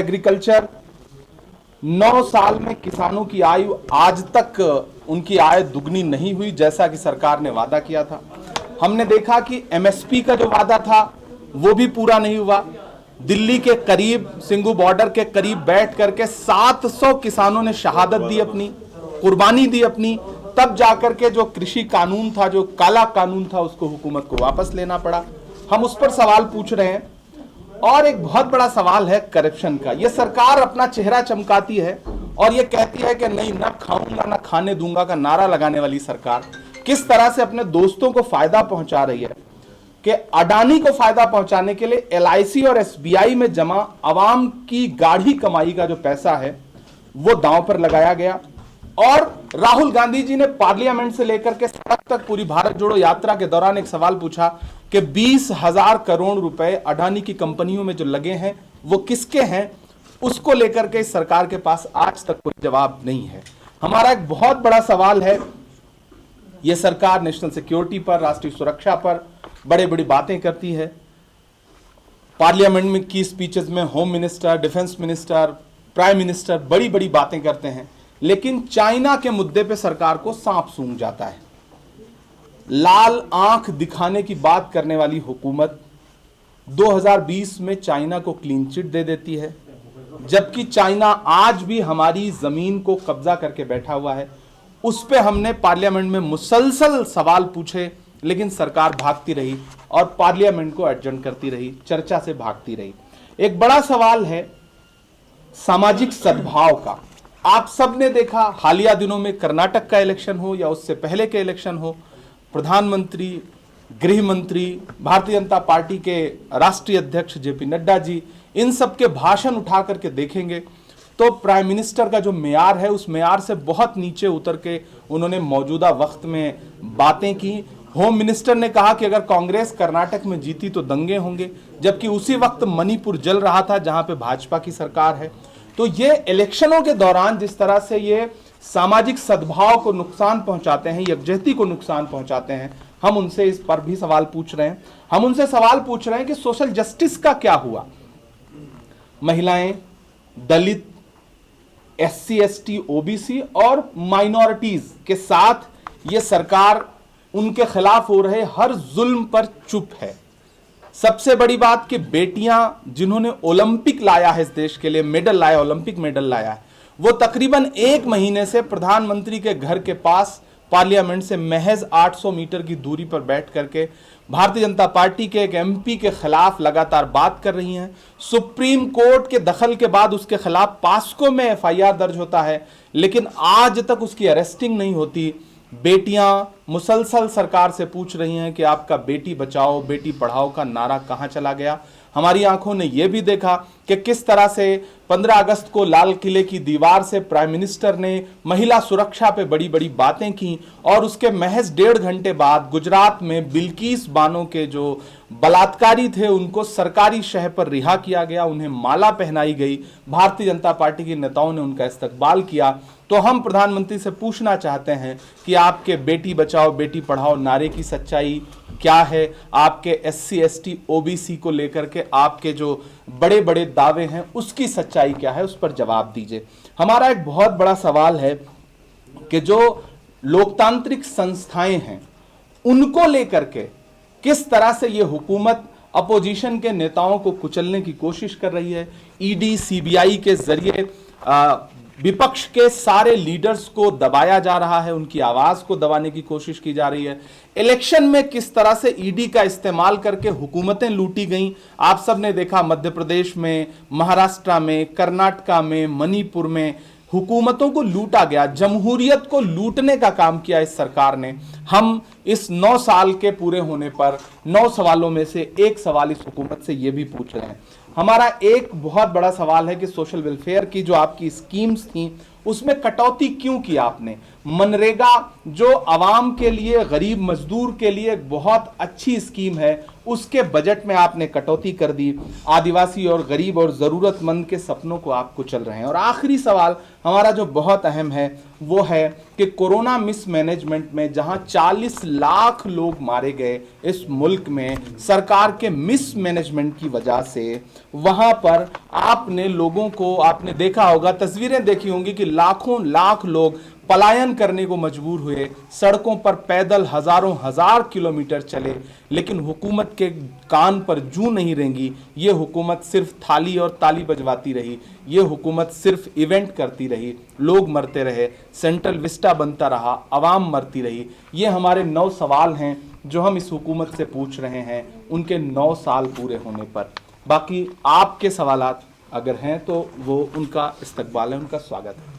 Agriculture, 9 साल में किसानों की आयु आज तक उनकी आय दुगनी नहीं हुई जैसा कि सरकार ने वादा किया था। हमने देखा कि एमएसपी का जो वादा था वो भी पूरा नहीं हुआ। दिल्ली के करीब, सिंघू बॉर्डर के करीब बैठ करके 700 किसानों ने शहादत दी, अपनी कुर्बानी दी अपनी, तब जाकर के जो कृषि कानून था, जो काला कानून था, उसको हुकूमत को वापस लेना पड़ा। हम उस पर सवाल पूछ रहे हैं। और एक बहुत बड़ा सवाल है करप्शन का। यह सरकार अपना चेहरा चमकाती है और यह कहती है कि नहीं, ना खाऊंगा ना खाने दूंगा का नारा लगाने वाली सरकार किस तरह से अपने दोस्तों को फायदा पहुंचा रही है कि अडानी को फायदा पहुंचाने के लिए एलआईसी और एसबीआई में जमा अवाम की गाढ़ी कमाई का जो पैसा है वो दांव पर लगाया गया। और राहुल गांधी जी ने पार्लियामेंट से लेकर के सड़क तक पूरी भारत जोड़ो यात्रा के दौरान एक सवाल पूछा कि 20,000 करोड़ रुपए अडानी की कंपनियों में जो लगे हैं वो किसके हैं। उसको लेकर के इस सरकार के पास आज तक कोई जवाब नहीं है। हमारा एक बहुत बड़ा सवाल है, यह सरकार नेशनल सिक्योरिटी पर, राष्ट्रीय सुरक्षा पर बड़े बड़ी बातें करती है। पार्लियामेंट में की स्पीचेस में home minister, defence minister, prime minister बड़ी बड़ी बातें करते हैं, लेकिन चाइना के मुद्दे पे सरकार को सांप सूंघ जाता है। लाल आंख दिखाने की बात करने वाली हुकूमत 2020 में चाइना को क्लीन चिट दे देती है, जबकि चाइना आज भी हमारी जमीन को कब्जा करके बैठा हुआ है। उस पे हमने पार्लियामेंट में मुसलसल सवाल पूछे, लेकिन सरकार भागती रही और पार्लियामेंट को एडजर्न करती रही, चर्चा से भागती रही। एक बड़ा सवाल है सामाजिक सद्भाव का। आप सब ने देखा, हालिया दिनों में कर्नाटक का इलेक्शन हो या उससे पहले के इलेक्शन हो, प्रधानमंत्री, गृह मंत्री, भारतीय जनता पार्टी के राष्ट्रीय अध्यक्ष जेपी नड्डा जी, इन सब के भाषण उठा करके देखेंगे तो प्राइम मिनिस्टर का जो मेयार है उस मेयार से बहुत नीचे उतर के उन्होंने मौजूदा वक्त में बातें की। होम मिनिस्टर ने कहा कि अगर कांग्रेस कर्नाटक में जीती तो दंगे होंगे, जबकि उसी वक्त मणिपुर जल रहा था जहां पे भाजपा की सरकार है। तो ये इलेक्शनों के दौरान जिस तरह से ये सामाजिक सद्भाव को नुकसान पहुंचाते हैं, यकजहती को नुकसान पहुंचाते हैं, हम उनसे इस पर भी सवाल पूछ रहे हैं। हम उनसे सवाल पूछ रहे हैं कि सोशल जस्टिस का क्या हुआ। महिलाएं, दलित, एससी, एसटी, ओबीसी और माइनॉरिटीज के साथ ये सरकार उनके खिलाफ हो रहे हर जुल्म पर चुप है। सबसे बड़ी बात कि बेटियां जिन्होंने ओलंपिक लाया है इस देश के लिए, मेडल लाया, ओलंपिक मेडल लाया है, वो तकरीबन 1 महीने से प्रधानमंत्री के घर के पास पार्लियामेंट से महज 800 मीटर की दूरी पर बैठ करके भारतीय जनता पार्टी के एक एमपी के खिलाफ लगातार बात कर रही हैं। सुप्रीम कोर्ट के दखल के बाद उसके खिलाफ पास्को में एफआईआर दर्ज होता है, लेकिन आज तक उसकी अरेस्टिंग नहीं होती। बेटियां मुसलसल सरकार से पूछ रही हैं कि आपका बेटी बचाओ बेटी पढ़ाओ का नारा कहां चला गया। हमारी आंखों ने यह भी देखा कि किस तरह से 15 अगस्त को लाल किले की दीवार से प्राइम मिनिस्टर ने महिला सुरक्षा पे बड़ी बड़ी बातें की और उसके महज 1.5 घंटे बाद गुजरात में बिल्किस बानो के जो बलात्कारी थे उनको सरकारी शह पर रिहा किया गया, उन्हें माला पहनाई गई, भारतीय जनता पार्टी के नेताओं ने उनका इस्तकबाल किया। तो हम प्रधानमंत्री से पूछना चाहते हैं कि आपके बेटी बचाओ बेटी पढ़ाओ नारे की सच्चाई क्या है, आपके एससी, एसटी, ओबीसी को लेकर के आपके जो बड़े बड़े दावे हैं उसकी सच्चाई क्या है, उस पर जवाब दीजिए। हमारा एक बहुत बड़ा सवाल है कि जो लोकतांत्रिक संस्थाएं हैं उनको लेकर के किस तरह से ये हुकूमत अपोजिशन के नेताओं को कुचलने की कोशिश कर रही है। ईडी, सीबीआई के जरिए विपक्ष के सारे लीडर्स को दबाया जा रहा है, उनकी आवाज को दबाने की कोशिश की जा रही है। इलेक्शन में किस तरह से ईडी का इस्तेमाल करके हुकूमतें लूटी गईं, आप सब ने देखा। मध्य प्रदेश में, महाराष्ट्र में, कर्नाटका में, मणिपुर में हुकूमतों को लूटा गया, जमहूरियत को लूटने का काम किया इस सरकार ने। हम इस 9 साल के पूरे होने पर 9 सवालों में से एक सवाल इस हुकूमत से यह भी पूछ रहे हैं। हमारा एक बहुत बड़ा सवाल है कि सोशल वेलफेयर की जो आपकी स्कीम्स थी उसमें कटौती क्यों की आपने। मनरेगा जो आवाम के लिए, गरीब मजदूर के लिए बहुत अच्छी स्कीम है, उसके बजट में आपने कटौती कर दी। आदिवासी और गरीब और ज़रूरतमंद के सपनों को आप कुचल रहे हैं। और आखिरी सवाल हमारा जो बहुत अहम है वो है कि कोरोना मिसमैनेजमेंट में जहां 40 लाख लोग मारे गए इस मुल्क में सरकार के मिसमैनेजमेंट की वजह से, वहां पर आपने लोगों को, आपने देखा होगा, तस्वीरें देखी होंगी कि लाखों लाख लोग पलायन करने को मजबूर हुए, सड़कों पर पैदल हजारों हजार किलोमीटर चले, लेकिन हुकूमत के कान पर जूं नहीं रेंगी। ये हुकूमत सिर्फ थाली और ताली बजवाती रही, ये हुकूमत सिर्फ इवेंट करती रही, लोग मरते रहे, सेंट्रल विस्टा बनता रहा, आवाम मरती रही। ये हमारे 9 सवाल हैं जो हम इस हुकूमत से पूछ रहे हैं उनके 9 साल पूरे होने पर। बाकी आपके सवालात अगर हैं तो वो उनका इस्तकबाल है, उनका स्वागत है।